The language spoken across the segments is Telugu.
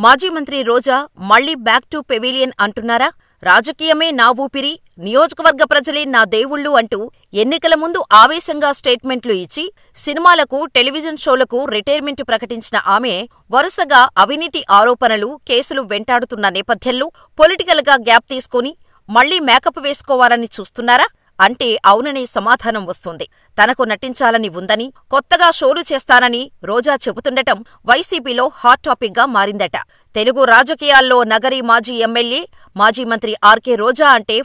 మాజీ మంత్రి రోజా మళ్లీ బ్యాక్ టు పెవిలియన్ అంటున్నారా? రాజకీయమే నా ఊపిరి, నియోజకవర్గ ప్రజలే నా దేవుళ్ళు అంటూ ఎన్నికల ముందు ఆవేశంగా స్టేట్మెంట్లు ఇచ్చి సినిమాలకు, టెలివిజన్ షోలకు రిటైర్మెంట్ ప్రకటించిన ఆమె వరుసగా అవినీతి ఆరోపణలు, కేసులు వెంటాడుతున్న నేపథ్యంలో పొలిటికల్ గా గ్యాప్ తీసుకుని మళ్లీ మేకప్ వేసుకోవాలని చూస్తున్నారా అంటే అవుననే సమాధానం వస్తుంది. తనకు నటించాలని ఉందని, కొత్తగా షోలు చేస్తానని రోజా చెబుతుండటం వైసీపీలో హాట్ టాపిక్ గా మారిందట. తెలుగు రాజకీయాల్లో నగరి మాజీ ఎమ్మెల్యే, మాజీ మంత్రి ఆర్కే రోజా అంటే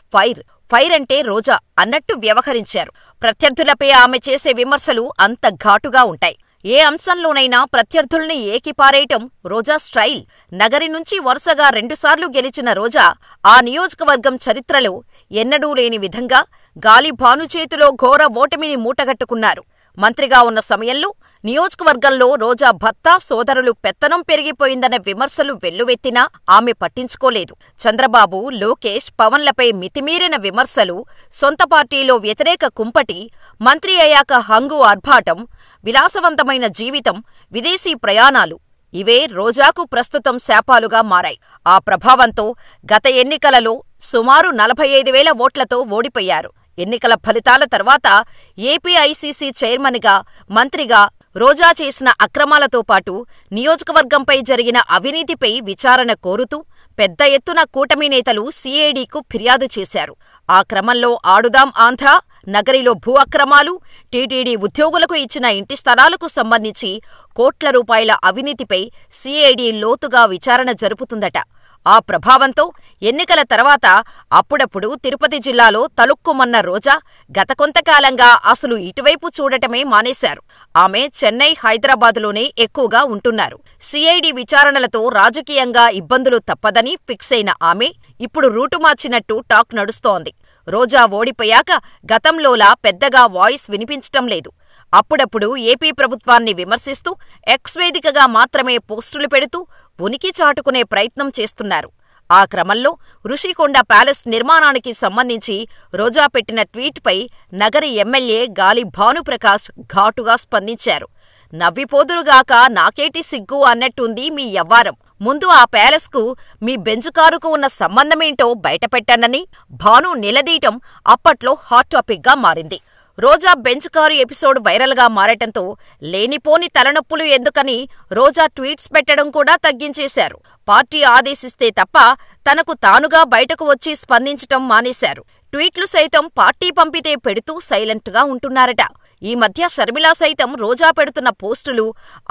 ఫైర్ అంటే రోజా అన్నట్టు వ్యవహరించారు. ప్రత్యర్థులపై ఆమె చేసే విమర్శలు అంత ఘాటుగా ఉంటాయి. ఏ అంశంలోనైనా ప్రత్యర్థుల్ని ఏకిపారేయటం రోజా స్టైల్. నగరి నుంచి వరుసగా 2 సార్లు గెలిచిన రోజా ఆ నియోజకవర్గం చరిత్రలో ఎన్నడూ లేని విధంగా గాలి భానుచేతిలో ఘోర ఓటమిని మూటగట్టుకున్నారు. మంత్రిగా ఉన్న సమయంలో నియోజకవర్గంలో రోజా భర్త, సోదరులు పెత్తనం పెరిగిపోయిందన్న విమర్శలు వెల్లువెత్తినా ఆమె పట్టించుకోలేదు. చంద్రబాబు, లోకేష్, పవన్లపై మితిమీరిన విమర్శలు, సొంత పార్టీలో వ్యతిరేక కుంపటి, మంత్రి అయ్యాక హంగు ఆర్భాటం, విలాసవంతమైన జీవితం, విదేశీ ప్రయాణాలు ఇవే రోజాకు ప్రస్తుతం శాపాలుగా మారాయి. ఆ ప్రభావంతో గత ఎన్నికలలో సుమారు 45,000 ఓట్లతో ఓడిపోయారు. ఎన్నికల ఫలితాల తర్వాత ఏపీఐసీసీ చైర్మన్గా, మంత్రిగా రోజా చేసిన అక్రమాలతో పాటు నియోజకవర్గంపై జరిగిన అవినీతిపై విచారణ కోరుతూ పెద్ద ఎత్తున కూటమి నేతలు సీఐడీకు ఫిర్యాదు చేశారు. ఆ క్రమంలో ఆడుదాం ఆంధ్ర, నగరిలో భూ అక్రమాలు, టీటీడీ ఉద్యోగులకు ఇచ్చిన ఇంటి స్థలాలకు సంబంధించి కోట్ల రూపాయల అవినీతిపై సీఐడీ లోతుగా విచారణ జరుపుతుందట. ఆ ప్రభావంతో ఎన్నికల తర్వాత అప్పుడప్పుడు తిరుపతి జిల్లాలో తలుక్కుమన్న రోజా గత కొంతకాలంగా అసలు ఇటువైపు చూడటమే మానేశారు. ఆమె చెన్నై, హైదరాబాదులోనే ఎక్కువగా ఉంటున్నారు. సీఐడీ విచారణలతో రాజకీయంగా ఇబ్బందులు తప్పదని ఫిక్స్ అయిన ఆమె ఇప్పుడు రూటు మార్చినట్టు టాక్ నడుస్తోంది. రోజా ఓడిపోయాక గతంలోలా పెద్దగా వాయిస్ వినిపించటం లేదు. అప్పుడప్పుడు ఏపీ ప్రభుత్వాన్ని విమర్శిస్తూ ఎక్స్ వేదికగా మాత్రమే పోస్టులు పెడుతూ ఉనికి చాటుకునే ప్రయత్నం చేస్తున్నారు. ఆ క్రమంలో రుషికొండ ప్యాలెస్ నిర్మాణానికి సంబంధించి రోజా పెట్టిన ట్వీట్పై నగరి ఎమ్మెల్యే గాలి భానుప్రకాష్ ఘాటుగా స్పందించారు. నవ్విపోదురుగాక నాకేటి సిగ్గు అన్నట్టుంది మీ యవ్వారం. ముందు ఆ ప్యాలెస్కు మీ బెంజుకారుకు ఉన్న సంబంధమేంటో బయటపెట్టానని భాను నిలదీయటం అప్పట్లో హాట్ టాపిక్ గా మారింది. రోజా బెంచ్ కారు ఎపిసోడ్ వైరల్గా మారటంతో లేనిపోని తలనొప్పులు ఎందుకని రోజా ట్వీట్స్ పెట్టడం కూడా తగ్గించేశారు. పార్టీ ఆదేశిస్తే తప్ప తనకు తానుగా బయటకు వచ్చి స్పందించటం మానేశారు. ట్వీట్లు సైతం పార్టీ పంపితే పెడుతూ సైలెంట్గా ఉంటున్నారట. ఈ మధ్య షర్మిల సైతం రోజా పెడుతున్న పోస్టులు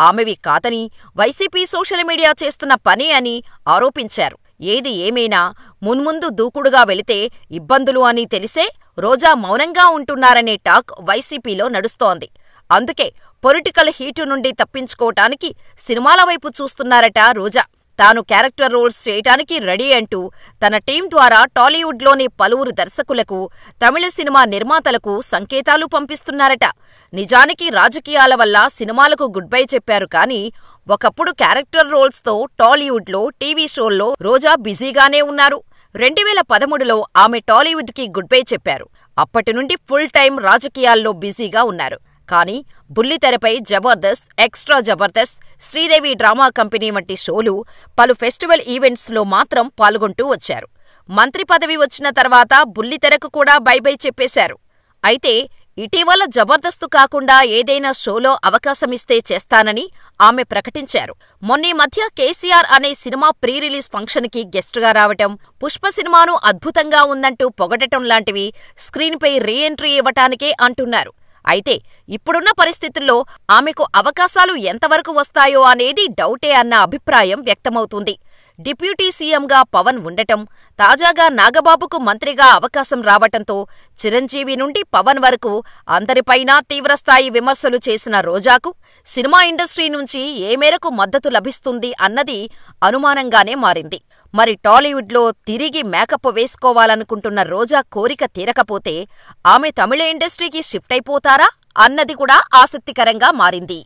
ఆమెవి కాదని, వైసీపీ సోషల్ మీడియా చేస్తున్న పని అని ఆరోపించారు. ఏది ఏమైనా మున్ముందు దూకుడుగా వెళితే ఇబ్బందులు అని తెలిసే రోజా మౌనంగా ఉంటున్నారనే టాక్ వైసీపీలో నడుస్తోంది. అందుకే పొలిటికల్ హీటు నుండి తప్పించుకోవటానికి సినిమాల వైపు చూస్తున్నారట రోజా. తాను క్యారెక్టర్ రోల్స్ చేయటానికి రెడీ అంటూ తన టీం ద్వారా టాలీవుడ్లోని పలువురు దర్శకులకు, తమిళ సినిమా నిర్మాతలకు సంకేతాలు పంపిస్తున్నారట. నిజానికి రాజకీయాల వల్ల సినిమాలకు గుడ్ బై చెప్పారు కానీ ఒకప్పుడు క్యారెక్టర్ రోల్స్తో టాలీవుడ్లో, టీవీ షోల్లో రోజా బిజీగానే ఉన్నారు. 2013లో ఆమె టాలీవుడ్కి గుడ్ బై చెప్పారు. అప్పటి నుండి ఫుల్ టైం రాజకీయాల్లో బిజీగా ఉన్నారు. కానీ బుల్లితెరపై Jabardasth, extra Jabardasth, Sridevi drama company వంటి షోలు, పలు ఫెస్టివల్ ఈవెంట్స్లో మాత్రం పాల్గొంటూ వచ్చారు. మంత్రి పదవి వచ్చిన తర్వాత బుల్లితెరకు కూడా బై బై చెప్పేశారు. అయితే ఇటీవల జబర్దస్త్ కాకుండా ఏదైనా షోలో అవకాశమిస్తే చేస్తానని ఆమె ప్రకటించారు. మొన్నీ మధ్య కేసీఆర్ అనే సినిమా ప్రీ రిలీజ్ ఫంక్షన్కి గెస్టుగా రావటం, పుష్ప సినిమాను అద్భుతంగా ఉందంటూ పొగడటం లాంటివి స్క్రీన్పై రీ ఎంట్రీ ఇవ్వటానికే అంటున్నారు. అయితే ఇప్పుడున్న పరిస్థితుల్లో ఆమెకు అవకాశాలు ఎంతవరకు వస్తాయో అనేది డౌటే అన్న అభిప్రాయం వ్యక్తమవుతుంది. డిప్యూటీ సీఎంగా పవన్ ఉండటం, తాజాగా నాగబాబుకు మంత్రిగా అవకాశం రావటంతో చిరంజీవి నుండి పవన్ వరకు అందరిపైనా తీవ్రస్థాయి విమర్శలు చేసిన రోజాకు సినిమా ఇండస్ట్రీ నుంచి ఏ మేరకు మద్దతు లభిస్తుంది అన్నది అనుమానంగానే మారింది. మరి టాలీవుడ్లో తిరిగి మేకప్ వేసుకోవాలనుకుంటున్న రోజా కోరిక తీరకపోతే ఆమె తమిళ ఇండస్ట్రీకి షిఫ్ట్ అయిపోతారా అన్నది కూడా ఆసక్తికరంగా మారింది.